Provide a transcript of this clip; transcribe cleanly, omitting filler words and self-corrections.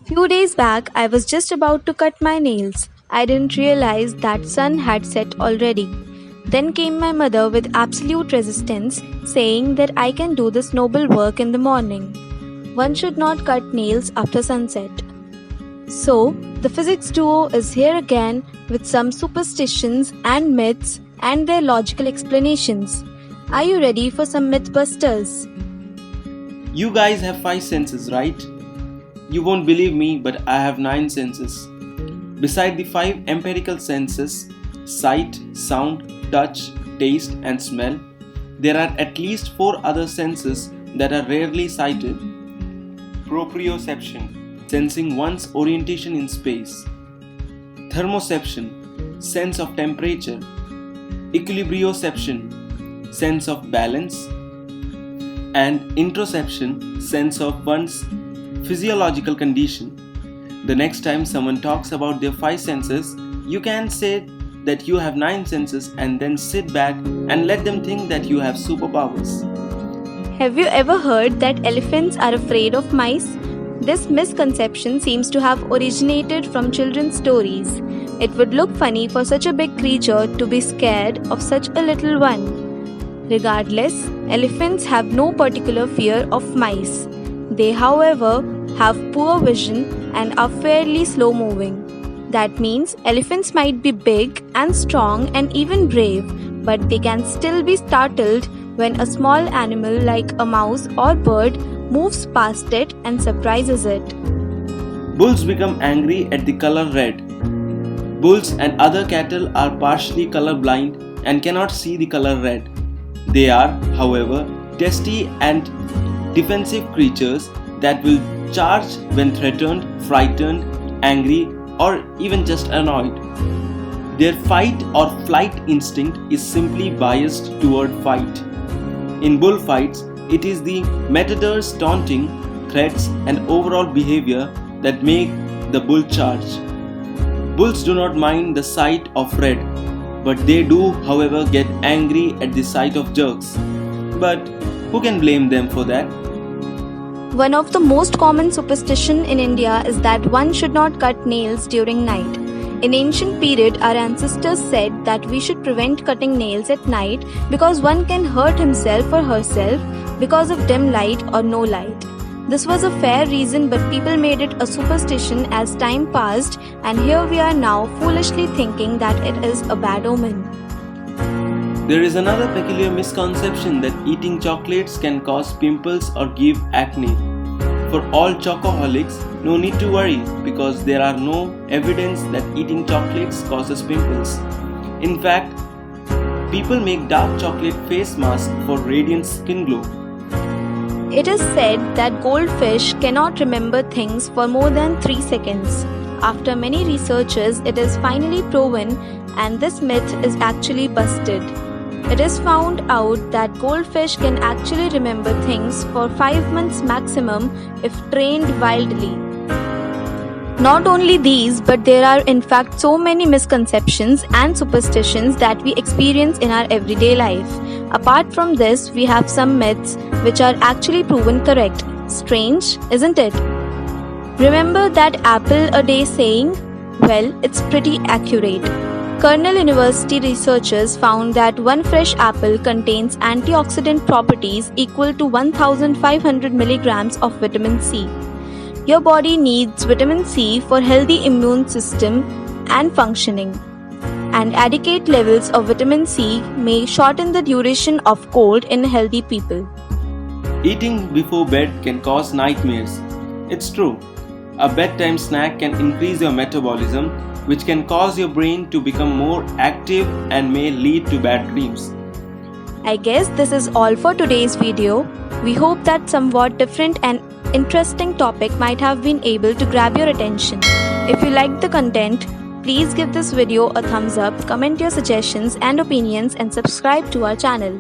Few days back, I was just about to cut my nails. I didn't realize that sun had set already. Then came my mother with absolute resistance, saying that I can do this noble work in the morning. One should not cut nails after sunset. So, the physics duo is here again with some superstitions and myths and their logical explanations. Are you ready for some mythbusters? You guys have 5 senses, right? You won't believe me, but I have 9 senses. Beside the 5 empirical senses sight, sound, touch, taste, and smell there are at least 4 other senses that are rarely cited. Proprioception, sensing one's orientation in space. Thermoception, sense of temperature. Equilibrioception, sense of balance. And interoception, sense of one's physiological condition. The next time someone talks about their 5 senses, you can say that you have 9 senses and then sit back and let them think that you have superpowers. Have you ever heard that elephants are afraid of mice? This misconception seems to have originated from children's stories. It would look funny for such a big creature to be scared of such a little one. Regardless, elephants have no particular fear of mice. They, however, have poor vision and are fairly slow moving. That means elephants might be big and strong and even brave, but they can still be startled when a small animal like a mouse or bird moves past it and surprises it. Bulls become angry at the color red. Bulls and other cattle are partially colorblind and cannot see the color red. They are, however, testy and defensive creatures that will charge when threatened, frightened, angry, or even just annoyed. Their fight or flight instinct is simply biased toward fight. In bullfights, it is the matador's taunting, threats, and overall behavior that make the bull charge. Bulls do not mind the sight of red, but they do, however, get angry at the sight of jerks. But who can blame them for that? One of the most common superstition in India is that one should not cut nails during night. In ancient period, our ancestors said that we should prevent cutting nails at night because one can hurt himself or herself because of dim light or no light. This was a fair reason, but people made it a superstition as time passed, and here we are now foolishly thinking that it is a bad omen. There is another peculiar misconception that eating chocolates can cause pimples or give acne. For all chocoholics, no need to worry because there are no evidence that eating chocolates causes pimples. In fact, people make dark chocolate face masks for radiant skin glow. It is said that goldfish cannot remember things for more than 3 seconds. After many researches, it is finally proven, and this myth is actually busted. It is found out that goldfish can actually remember things for 5 months maximum if trained wildly. Not only these, but there are in fact so many misconceptions and superstitions that we experience in our everyday life. Apart from this, we have some myths which are actually proven correct. Strange, isn't it? Remember that apple a day saying? Well, it's pretty accurate. Cornell University researchers found that one fresh apple contains antioxidant properties equal to 1500 milligrams of vitamin C. Your body needs vitamin C for healthy immune system and functioning. And adequate levels of vitamin C may shorten the duration of cold in healthy people. Eating before bed can cause nightmares. It's true. A bedtime snack can increase your metabolism, which can cause your brain to become more active and may lead to bad dreams. I guess this is all for today's video. We hope that somewhat different and interesting topic might have been able to grab your attention. If you liked the content, please give this video a thumbs up, comment your suggestions and opinions, and subscribe to our channel.